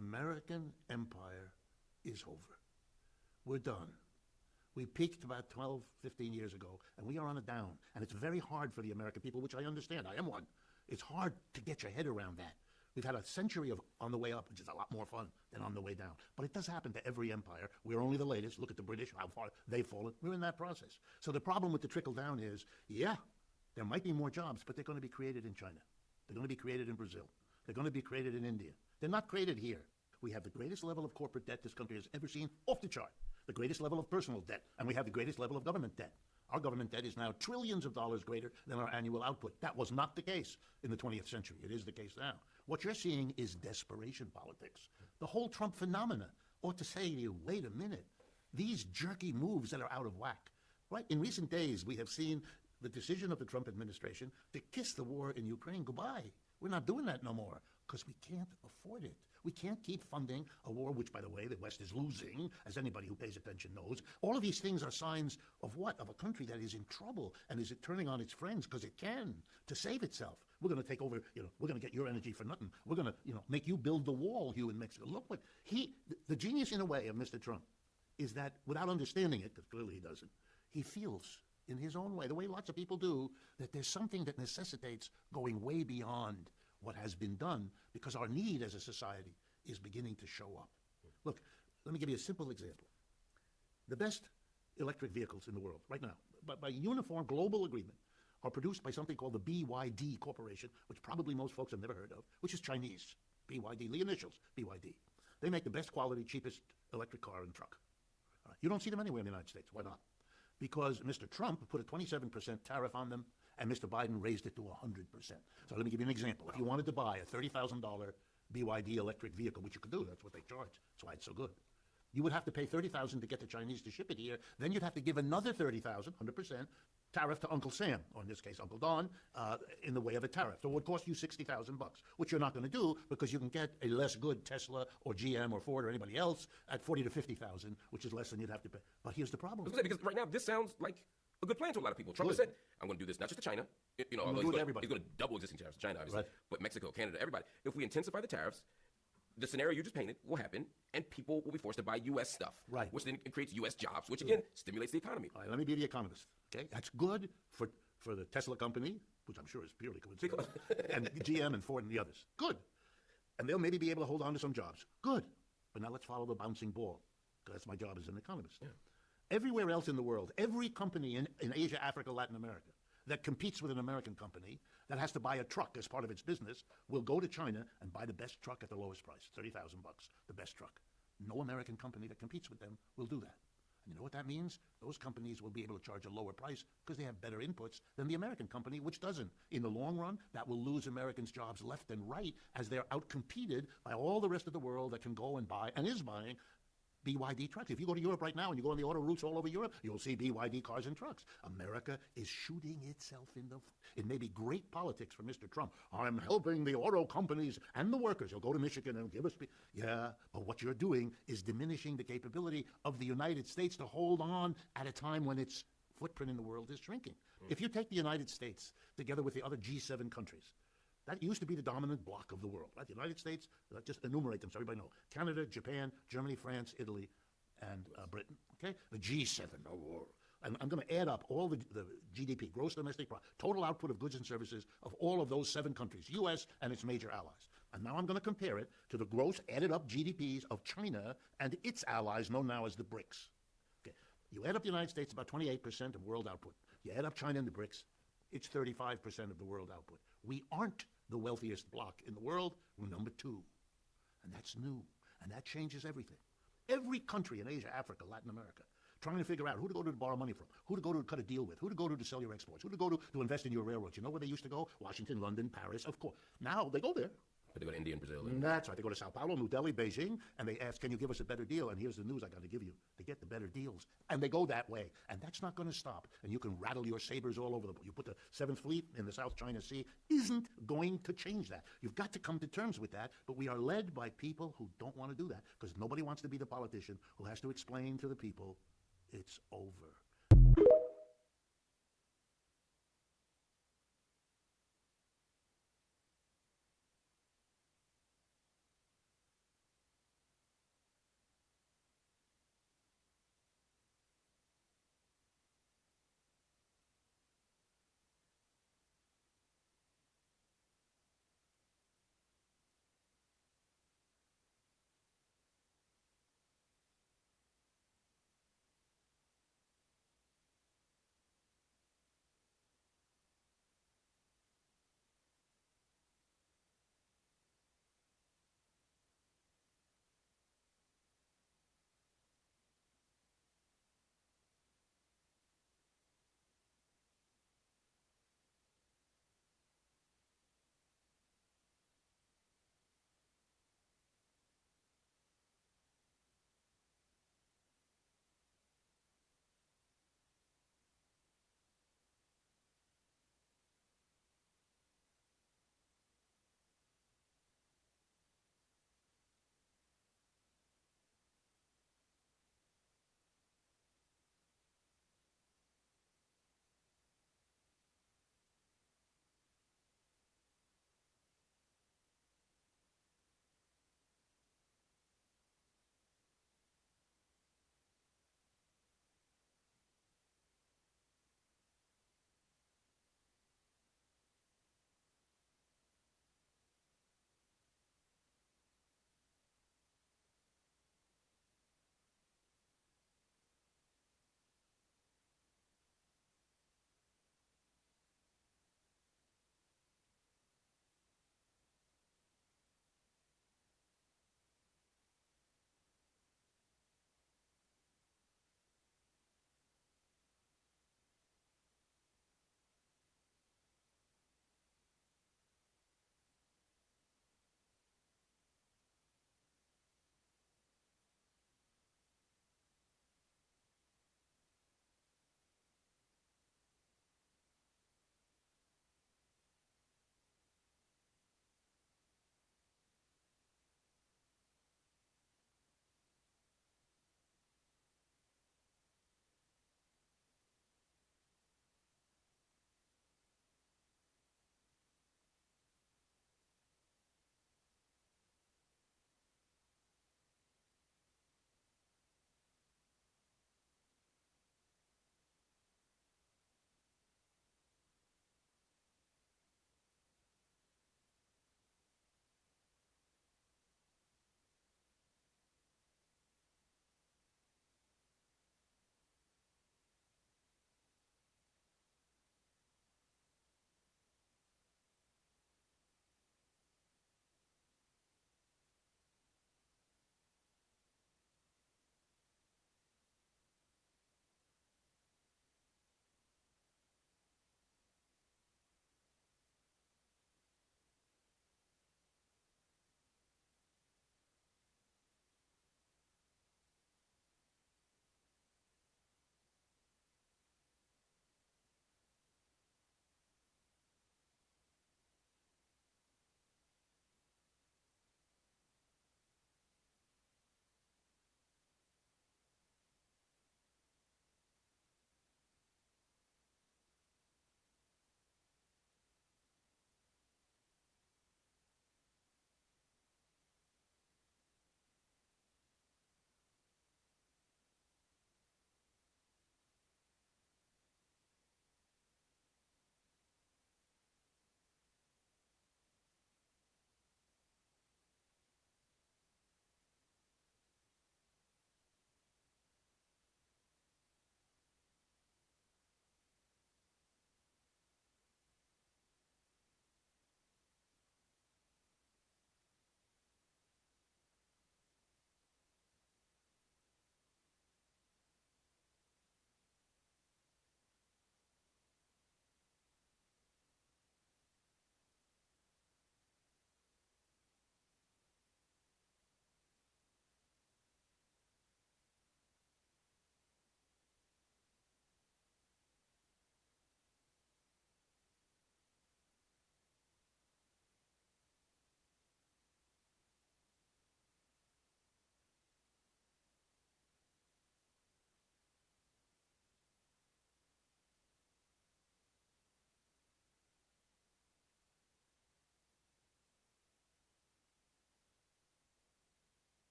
American empire is over. We're done. We peaked about 12, 15 years ago, and we are on a down. And it's very hard for the American people, which I understand. I am one. It's hard to get your head around that. We've had a century of on the way up, which is a lot more fun than on the way down. But it does happen to every empire. We're only the latest. Look at the British, how far they've fallen. We're in that process. So the problem with the trickle down is, yeah, there might be more jobs, but they're going to be created in China. They're going to be created in Brazil. They're going to be created in India. They're not created here. We have the greatest level of corporate debt this country has ever seen, off the chart. The greatest level of personal debt, and we have the greatest level of government debt. Our government debt is now trillions of dollars greater than our annual output. That was not the case in the 20th century. It is the case now. What you're seeing is desperation politics. The whole Trump phenomena ought to say to you, wait a minute, these jerky moves that are out of whack. Right? In recent days, we have seen the decision of the Trump administration to kiss the war in Ukraine goodbye. We're not doing that no more because we can't afford it. We can't keep funding a war, which, by the way, the West is losing, as anybody who pays attention knows. All of these things are signs of what? Of a country that is in trouble and is it turning on its friends because it can to save itself. We're going to take over, we're going to get your energy for nothing. We're going to, make you build the wall, you in Mexico. Look what the genius in a way of Mr. Trump is that without understanding it, because clearly he doesn't, he feels in his own way, the way lots of people do, that there's something that necessitates going way beyond what has been done because our need as a society is beginning to show up. Look, let me give you a simple example. The best electric vehicles in the world right now, by uniform global agreement, are produced by something called the BYD Corporation, which probably most folks have never heard of, which is Chinese. BYD, the initials, BYD. They make the best quality, cheapest electric car and truck. All right. You don't see them anywhere in the United States. Why not? Because Mr. Trump put a 27% tariff on them, and Mr. Biden raised it to 100%. So let me give you an example. If you wanted to buy a $30,000 BYD electric vehicle, which you could do, that's what they charge, that's why it's so good, you would have to pay $30,000 to get the Chinese to ship it here. Then you'd have to give another $30,000, 100%, tariff to Uncle Sam, or in this case, Uncle Don, in the way of a tariff. So it would cost you $60,000, which you're not going to do because you can get a less good Tesla or GM or Ford or anybody else at $40,000 to $50,000, which is less than you'd have to pay. But here's the problem. Because right now, this sounds like a good plan to a lot of people. Trump has said, I'm going to do this not just to China. He's going to double existing tariffs to China, obviously, right. But Mexico, Canada, everybody. If we intensify the tariffs, the scenario you just painted will happen, and people will be forced to buy U.S. stuff, right. Which then creates U.S. jobs, which again stimulates the economy. All right, let me be the economist. Okay, that's good for the Tesla company, which I'm sure is purely coincidental, and GM and Ford and the others. Good, and they'll maybe be able to hold on to some jobs. Good, but now let's follow the bouncing ball, because that's my job as an economist. Yeah. Everywhere else in the world, every company in Asia, Africa, Latin America that competes with an American company that has to buy a truck as part of its business will go to China and buy the best truck at the lowest price, $30,000, the best truck. No American company that competes with them will do that. And you know what that means? Those companies will be able to charge a lower price because they have better inputs than the American company, which doesn't. In the long run, that will lose Americans' jobs left and right as they're outcompeted by all the rest of the world that can go and buy and is buying BYD trucks. If you go to Europe right now and you go on the auto routes all over Europe, you'll see BYD cars and trucks. America is shooting itself in the foot. It may be great politics for Mr. Trump. I'm helping the auto companies and the workers. He'll go to Michigan and give us... Yeah, but what you're doing is diminishing the capability of the United States to hold on at a time when its footprint in the world is shrinking. If you take the United States together with the other G7 countries, that used to be the dominant bloc of the world, right? The United States, let's just enumerate them so everybody knows. Canada, Japan, Germany, France, Italy, and Britain, okay? The G7. And I'm going to add up all the GDP, gross domestic product, total output of goods and services of all of those 7 countries, U.S. and its major allies. And now I'm going to compare it to the gross added up GDPs of China and its allies, known now as the BRICS. Okay. You add up the United States, about 28% of world output. You add up China and the BRICS, it's 35% of the world output. We aren't the wealthiest bloc in the world. We're number 2. And that's new. And that changes everything. Every country in Asia, Africa, Latin America, trying to figure out who to go to borrow money from, who to go to cut a deal with, who to go to sell your exports, who to go to invest in your railroads. You know where they used to go? Washington, London, Paris, of course. Now they go there. But they go to India and Brazil. That's right. They go to Sao Paulo, New Delhi, Beijing, and they ask, can you give us a better deal? And here's the news I got to give you. They get the better deals. And they go that way. And that's not going to stop. And you can rattle your sabers all over the place. You put the 7th Fleet in the South China Sea. Isn't going to change that. You've got to come to terms with that. But we are led by people who don't want to do that because nobody wants to be the politician who has to explain to the people it's over.